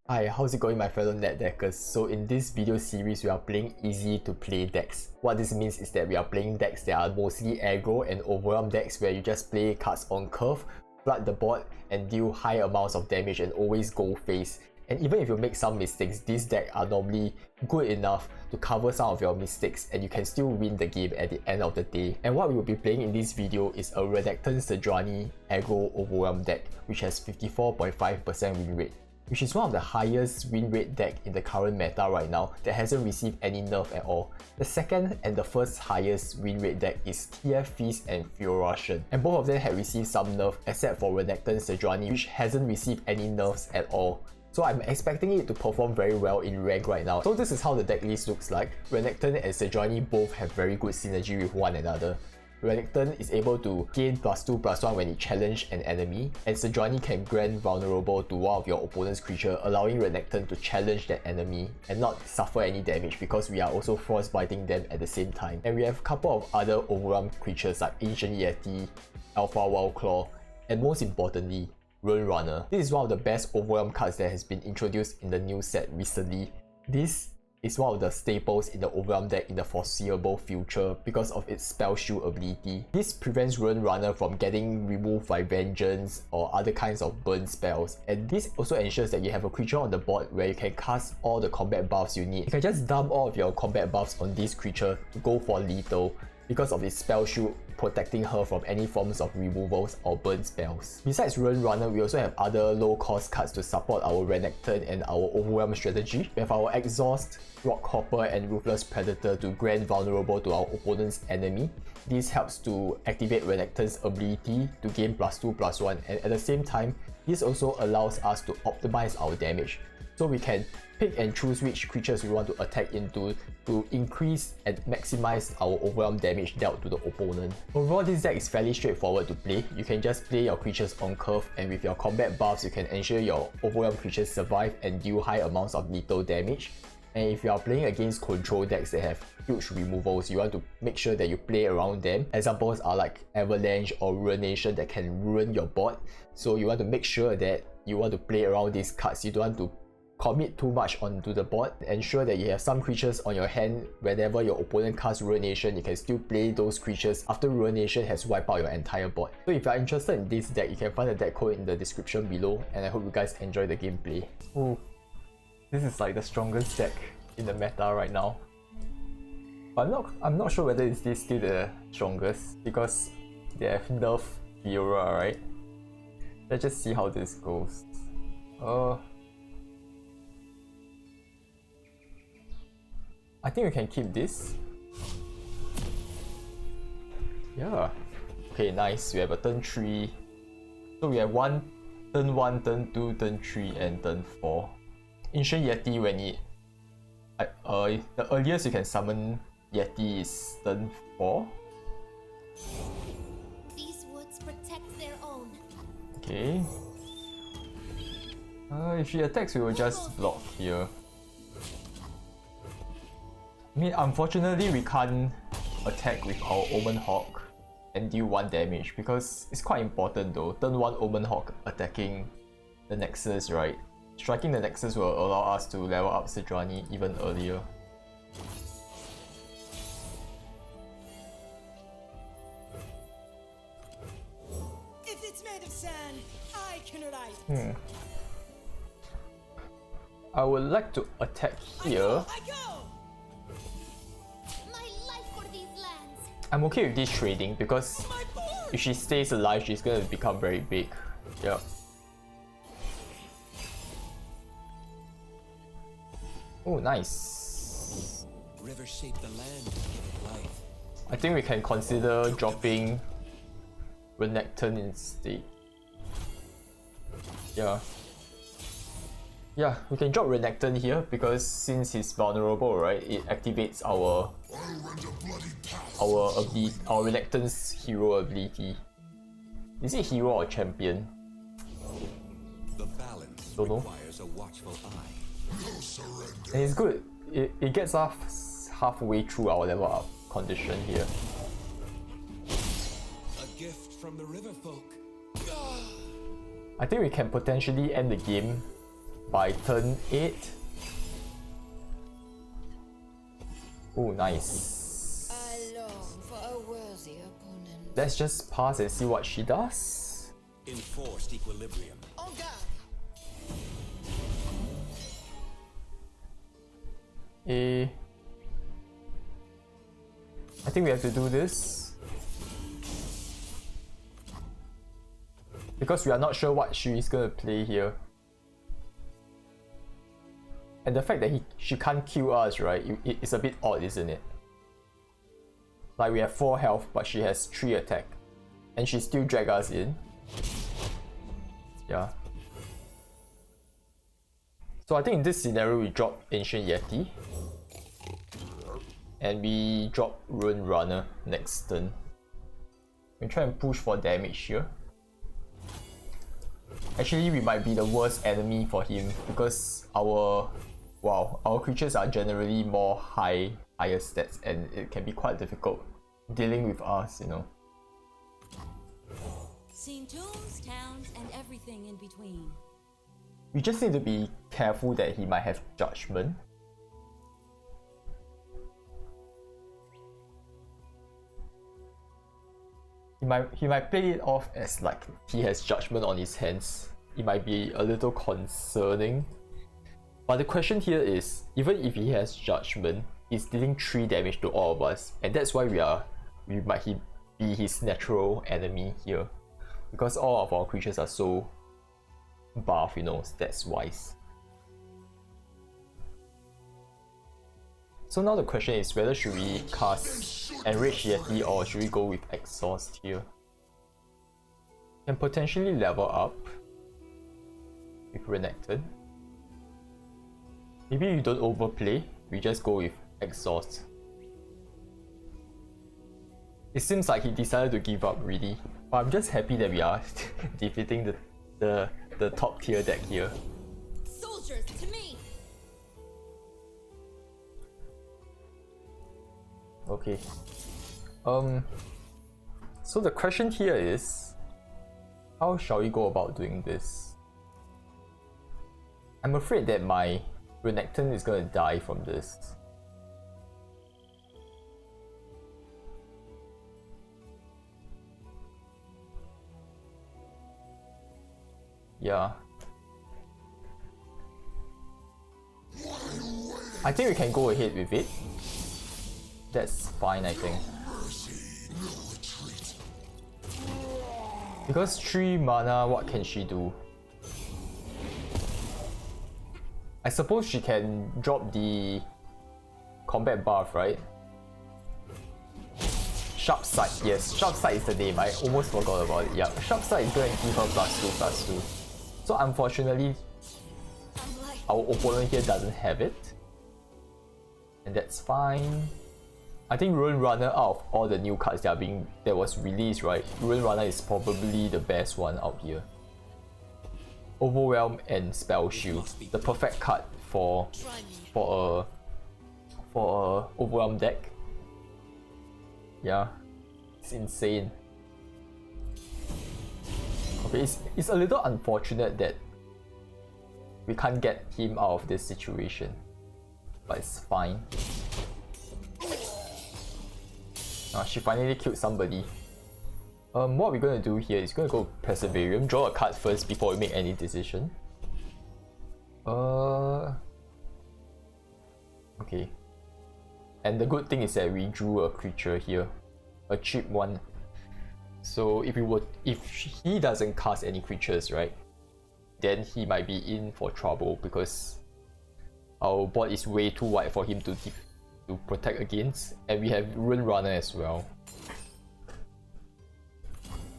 Hi, how's it going my fellow net deckers? So in this video series, we are playing easy to play decks. What this means is that we are playing decks that are mostly aggro and overwhelm decks where you just play cards on curve, flood the board, and deal high amounts of damage and always go face. And even if you make some mistakes, these decks are normally good enough to cover some of your mistakes and you can still win the game at the end of the day. And what we will be playing in this video is a Renekton Sejuani aggro overwhelm deck which has 54.5% win rate, which is one of the highest win rate deck in the current meta right now that hasn't received any nerf at all. The second and the first highest win rate deck is TF Feast and Furation, and both of them have received some nerf except for Renekton Sejuani, which hasn't received any nerfs at all. So I'm expecting it to perform very well in rank right now. So this is how the deck list looks like. Renekton and Sejuani both have very good synergy with one another. Renekton is able to gain +2/+1 when it challenges an enemy, and Sejuani can grant vulnerable to one of your opponent's creature, allowing Renekton to challenge that enemy and not suffer any damage because we are also frostbiting them at the same time. And we have a couple of other overwhelm creatures like Ancient Yeti, Alpha Wildclaw, and most importantly, Runner. This is one of the best overwhelm cards that has been introduced in the new set recently. This is one of the staples in the overwhelm deck in the foreseeable future because of its spell shield ability. This prevents Runner from getting removed by Vengeance or other kinds of burn spells, and this also ensures that you have a creature on the board where you can cast all the combat buffs you need. You can just dump all of your combat buffs on this creature to go for lethal because of its spell shield protecting her from any forms of removals or burn spells. Besides Runner, we also have other low cost cards to support our Renekton and our overwhelm strategy. We have our Exhaust, Rockhopper, and Ruthless Predator to grant vulnerable to our opponent's enemy. This helps to activate Renekton's ability to gain +2/+1, and at the same time, this also allows us to optimize our damage. So we can pick and choose which creatures we want to attack into to increase and maximize our overwhelm damage dealt to the opponent. Overall, this deck is fairly straightforward to play. You can just play your creatures on curve, and with your combat buffs, you can ensure your overwhelm creatures survive and deal high amounts of lethal damage. And if you are playing against control decks that have huge removals, you want to make sure that you play around them. Examples are like Avalanche or Ruination that can ruin your board. So you want to make sure that you want to play around these cards. You don't want to commit too much onto the board. Ensure that you have some creatures on your hand. Whenever your opponent casts Ruination, you can still play those creatures after Ruination has wiped out your entire board. So if you are interested in this deck, you can find the deck code in the description below, and I hope you guys enjoy the gameplay. Ooh, this is like the strongest deck in the meta right now. But I'm not sure whether it's still the strongest because they have nerf Fiora, right? Let's just see how this goes. I think we can keep this. Yeah. Okay, nice. We have a turn 3. So we have turn 1, turn 2, turn 3, and turn 4. Ancient Yeti, when it... the earliest you can summon Yeti is turn 4. These woods protect their own. Okay. If she attacks, we will just block here. I mean, unfortunately, we can't attack with our Omen Hawk and deal 1 damage because it's quite important though. Turn 1 Omen Hawk attacking the Nexus, right? Striking the Nexus will allow us to level up Sejuani even earlier. If it's made of sand, I can write. I would like to attack here. I go. I'm okay with this trading because if she stays alive, she's gonna become very big. Yep. Oh, nice. Rivers shape the land to give it life. I think we can consider dropping Renekton instead. Yeah. Yeah, we can drop Renekton here because since he's vulnerable, right, it activates our Renekton's hero ability. Is it hero or champion? The balance Don't know. requires a watchful eye. And it's good. It gets us halfway through our level up condition here. A gift from the river folk. I think we can potentially end the game by turn 8. Oh, nice. I long for a worthy opponent. Let's just pass and see what she does. Enforced equilibrium. On guard. I think we have to do this because we are not sure what she is gonna play here. And the fact that she can't kill us, right? It's a bit odd, isn't it? Like we have 4 health, but she has 3 attack, and she still drag us in. Yeah. So I think in this scenario we drop Ancient Yeti. And we drop Rune Runner next turn. We try and push for damage here. Actually, we might be the worst enemy for him because our creatures are generally more higher stats, and it can be quite difficult dealing with us, you know. Seen tombs, towns, and everything in between. We just need to be careful that he might have judgment. He might play it off as like he has judgment on his hands. It might be a little concerning. But the question here is, even if he has judgment, he's dealing 3 damage to all of us, and that's why we might be his natural enemy here. Because all of our creatures are so buff, you know, stats wise. So now the question is whether should we cast Enrage Yeti or should we go with Exhaust here? Can potentially level up with Renekton. Maybe we don't overplay, we just go with Exhaust. It seems like he decided to give up really, but I'm just happy that we are defeating the top tier deck here. Soldiers, to me! Okay. So the question here is, how shall we go about doing this? I'm afraid that my Renekton is gonna die from this. Yeah. I think we can go ahead with it. That's fine, I think. Because 3 mana, what can she do? I suppose she can drop the combat buff, right? Sharp Sight, yes, Sharp Sight is the name, I almost forgot about it. Yeah, Sharp Sight is going to give her +2/+2. So unfortunately, our opponent here doesn't have it. And that's fine. I think Rune Runner, out of all the new cards that was released, right? Rune Runner is probably the best one out here. Overwhelm and Spell Shield, the perfect card for a Overwhelm deck. Yeah, it's insane. Okay, it's a little unfortunate that we can't get him out of this situation, but it's fine. She finally killed somebody. What we're gonna do here is gonna go Perseverance, draw a card first before we make any decision. Okay. And the good thing is that we drew a creature here, a cheap one. So if he doesn't cast any creatures, right, then he might be in for trouble because our board is way too wide for him to protect against, and we have Rune Runner as well.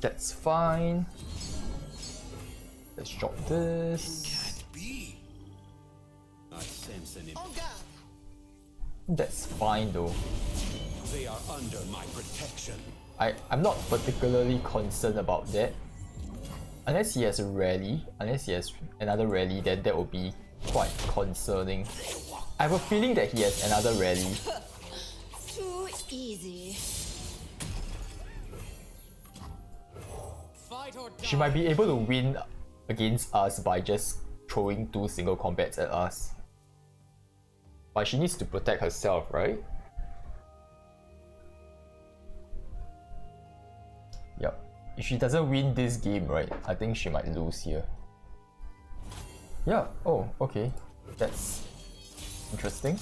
That's fine. Let's drop this. Can't be. I sense an On guard. That's fine though. They are under my protection. I'm not particularly concerned about that. Unless he has a rally, unless he has another rally, then that would be quite concerning. I have a feeling that he has another rally. Too easy. Fight or die. She might be able to win against us by just throwing 2 single combats at us. But she needs to protect herself, right? Yep. If she doesn't win this game, right, I think she might lose here. Yeah, oh, okay. That's interesting.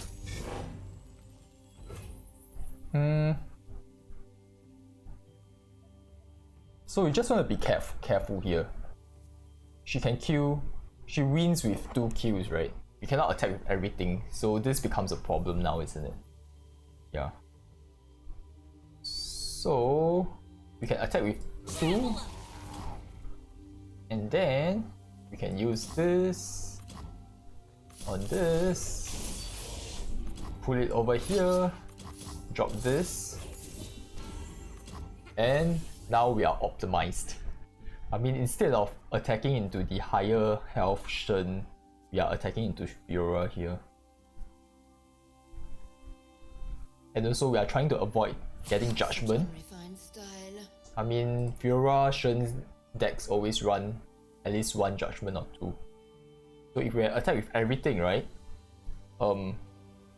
So you just want to be careful here. She can kill, she wins with 2 kills, right? You cannot attack with everything, so this becomes a problem now, isn't it? Yeah. So we can attack with 2, and then we can use this on this, pull it over here, drop this, and now we are optimized. I mean, instead of attacking into the higher health Shen, we are attacking into Fiora here. And also we are trying to avoid getting judgment. I mean, Fiora Shen's decks always run at least 1 judgment or 2. So if we attack with everything, right?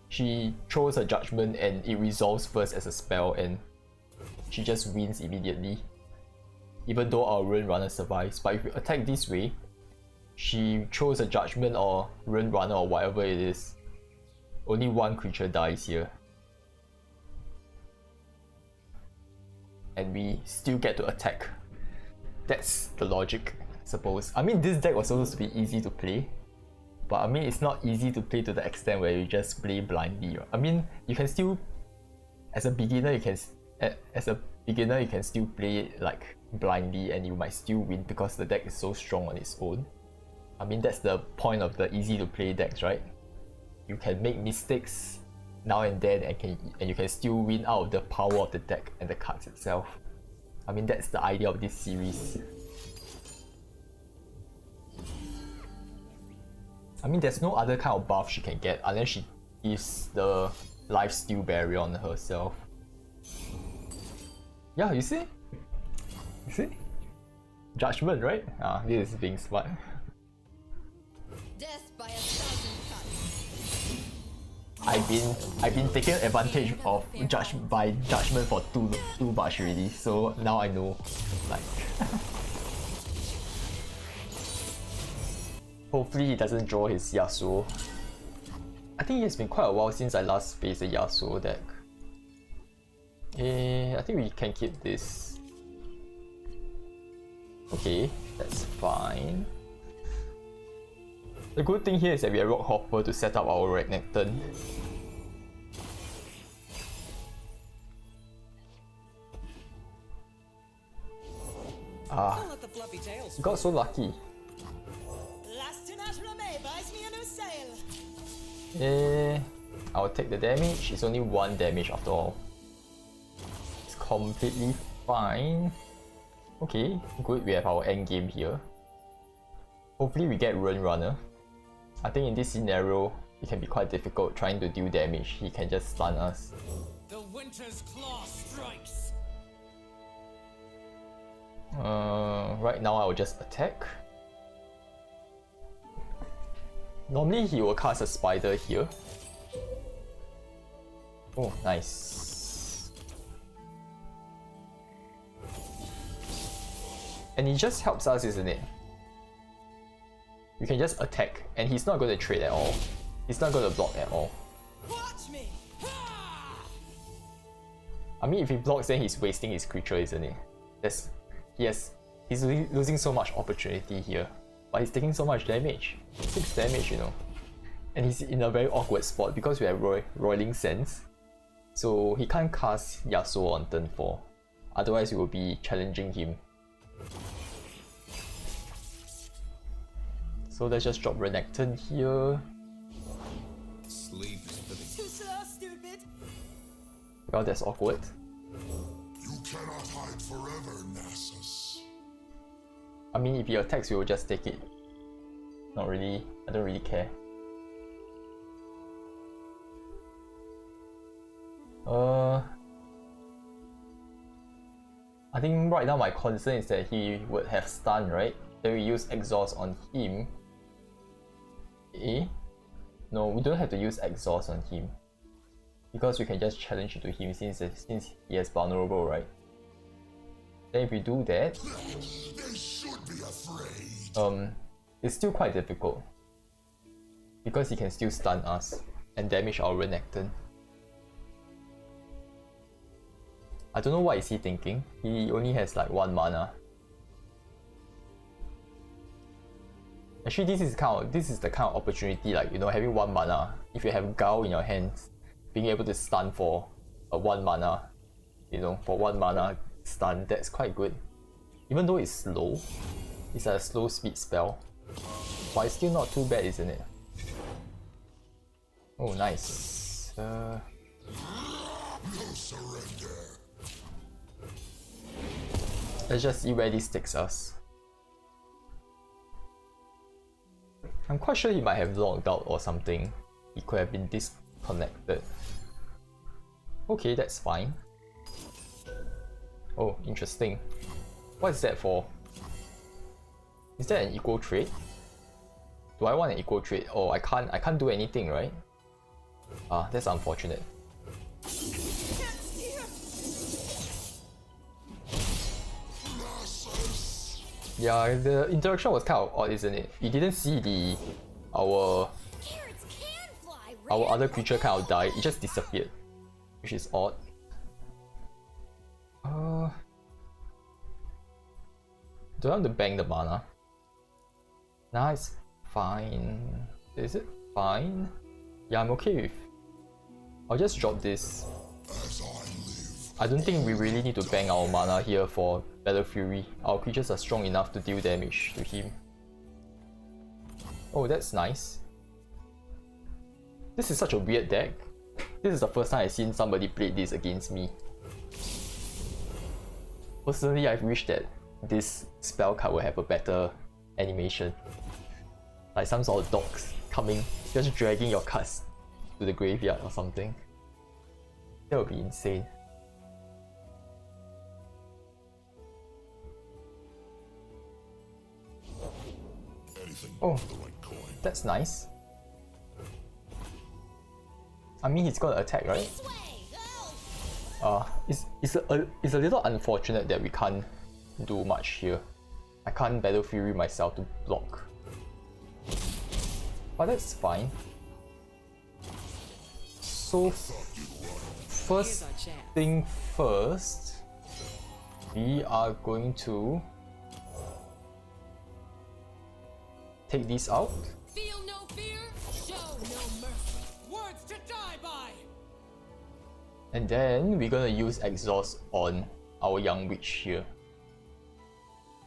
She throws a judgment and it resolves first as a spell and she just wins immediately. Even though our Rune Runner survives. But if we attack this way, she throws a judgment or Rune Runner or whatever it is. Only 1 creature dies here. And we still get to attack. That's the logic, I suppose. I mean, this deck was supposed to be easy to play. But I mean, it's not easy to play to the extent where you just play blindly. I mean, you can still, as a beginner, you can still play it like blindly and you might still win because the deck is so strong on its own. I mean, that's the point of the easy to play decks, right? You can make mistakes now and then and you can still win out of the power of the deck and the cards itself. I mean, that's the idea of this series. I mean, there's no other kind of buff she can get unless she gives the lifesteal barrier on herself. Yeah, you see? You see? Judgment, right? Ah, this is being smart. Death by 1,000 cuts. I've been taking advantage of judgment for too much already, so now I know, like. Hopefully he doesn't draw his Yasuo. I think it's been quite a while since I last faced a Yasuo deck. I think we can keep this. Okay, that's fine. The good thing here is that we have Rock Hopper to set up our Renekton. Ah, got so lucky. I'll take the damage. It's only 1 damage after all. It's completely fine. Okay, good. We have our end game here. Hopefully we get Rune Runner. I think in this scenario, it can be quite difficult trying to deal damage. He can just stun us. The Winter's Claw strikes. Right now I will just attack. Normally he will cast a spider here. Oh, nice. And it just helps us, isn't it? We can just attack and he's not going to trade at all. He's not going to block at all. Watch me. I mean, if he blocks, then he's wasting his creature, isn't it? He's losing so much opportunity here. But he's taking so much damage. 6 damage, you know. And he's in a very awkward spot because we have Roiling Sands. So he can't cast Yasuo on turn 4. Otherwise we will be challenging him. So let's just drop Renekton here. Sleep for the Too slow, stupid. Well, that's awkward. You cannot hide forever, Nasus. I mean, if he attacks, we will just take it. Not really. I don't really care. I think right now my concern is that he would have stun, right? Then we use exhaust on him. Eh? No, we don't have to use exhaust on him. Because we can just challenge it to him since he is vulnerable, right? Then if we do that, They should be afraid. it's still quite difficult. Because he can still stun us and damage our Renekton. I don't know what is he thinking. He only has like 1 mana. Actually, this is the kind of opportunity, like, you know, having 1 mana. If you have Gao in your hands, being able to stun for a 1 mana, you know, for 1 mana stun, that's quite good. Even though it's slow, it's a slow speed spell, but it's still not too bad, isn't it? Oh, nice. No surrender. Let's just see where this takes us. I'm quite sure he might have logged out or something. He could have been disconnected. Okay, that's fine. Oh, interesting. What is that for? Is that an equal trade? Do I want an equal trade? Oh, I can't do anything, right? Ah, that's unfortunate. Yeah, the interaction was kind of odd, isn't it? You didn't see our Carrots can fly, other creature kind of died. It just disappeared, which is odd. Do I want to bang the mana? Nah, it's fine. Is it fine? Yeah, I'm okay with. I'll just drop this. As I live, I don't think we really need to bang our mana here for Battle Fury. Our creatures are strong enough to deal damage to him. Oh, that's nice. This is such a weird deck. This is the first time I've seen somebody play this against me. Personally, I wish that this spell card would have a better animation. Like some sort of dogs coming, just dragging your cards to the graveyard or something. That would be insane. anything Oh, but the right coin. that's nice. I mean, he's gonna attack, right? This way, go! It's a little unfortunate that we can't do much here. I can't Battle Fury myself to block. But that's fine. So, first thing first, we are going to take this out. Feel no fear, show no mercy. Words to die by! And then we're gonna use exhaust on our young witch here.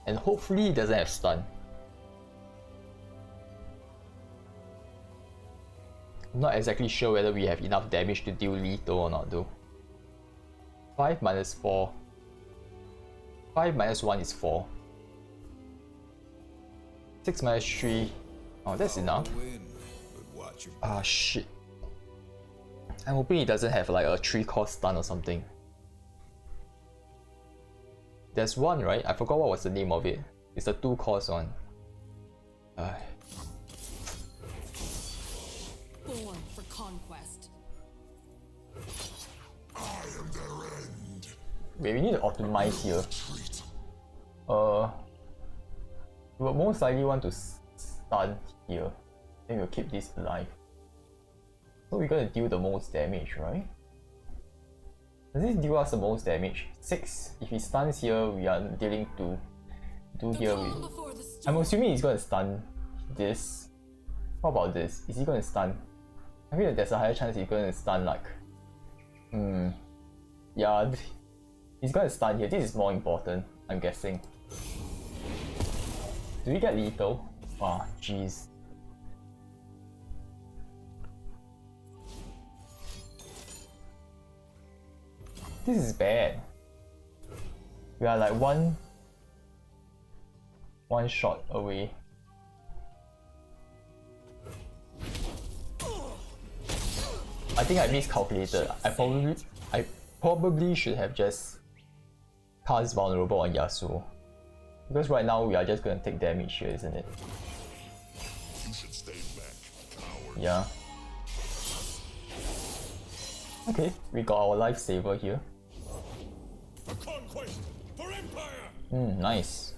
And hopefully it doesn't have stun. I'm not exactly sure whether we have enough damage to deal lethal or not though. 5 minus 4. 5 minus 1 is 4. 6 minus 3. Oh, that's enough. Ah, shit. I'm hoping it doesn't have like a 3-cost stun or something. There's one, right? I forgot what was the name of it. It's the 2-cost one. Born for conquest. I am their end. Wait, we need to optimize here. Treat. We will most likely want to stun here. Then we'll keep this alive. So we're gonna deal the most damage, right? Does this deal us the most damage? 6. If he stuns here, we are dealing to do here Calm with. before the I'm storm. assuming he's gonna stun this. What about this? Is he gonna stun? I feel like there's a higher chance he's gonna stun like. Yeah, he's gonna stun here. This is more important, I'm guessing. Do we get lethal? Ah, jeez. This is bad. We are like one shot away. I think I miscalculated. I probably should have just cast vulnerable on Yasuo. Because right now we are just gonna take damage here, isn't it? You should stay back. Yeah. Okay, we got our lifesaver here. A conquest for empire. Nice.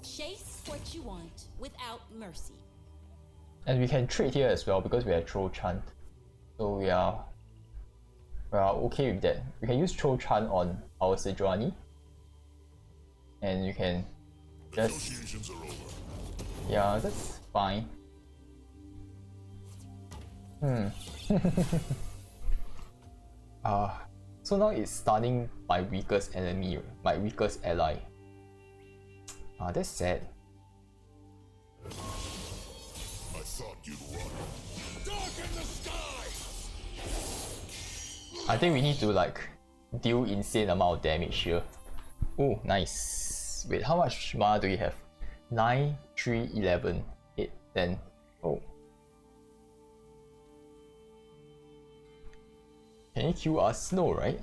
Chase what you want without mercy. And we can trade here as well because we have Troll Chant. So we are okay with that. We can use Troll Chant on our Sejuani. And you can just... Negotiations are over. Yeah, that's fine. So now it's stunning my weakest enemy, my weakest ally. That's sad. I thought you'd run. Darken the sky. I think we need to like deal insane amount of damage here. Oh, nice. Wait, how much mana do we have? 9, 3, 11, 8, 10. Oh. Can he kill us? No, right?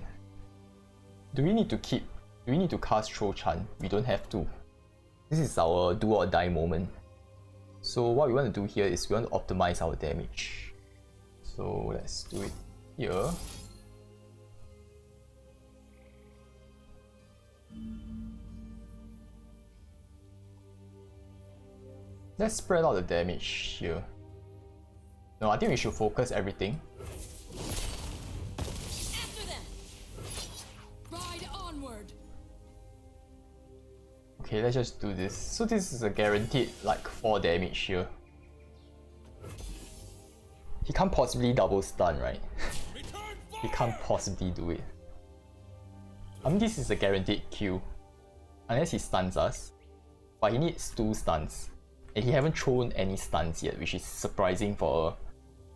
Do we need to cast Troll Chant? We don't have to. This is our do or die moment. So what we want to do here is we want to optimize our damage. So let's do it here. Let's spread out the damage here. No, I think we should focus everything. After them. Ride onward. Okay, let's just do this. So this is a guaranteed like 4 damage here. He can't possibly double stun, right? He can't possibly do it. I mean, this is a guaranteed kill. Unless he stuns us. But he needs 2 stuns. And he haven't thrown any stuns yet, which is surprising for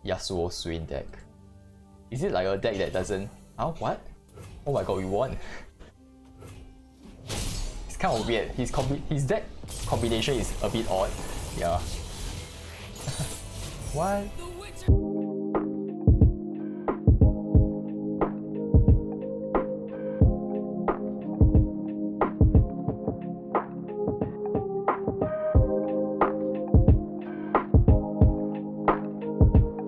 a Yasuo Swain deck. Is it like a deck that doesn't... Huh? What? Oh my god, we won. It's kind of weird. His deck combination is a bit odd. Yeah. What? The witch.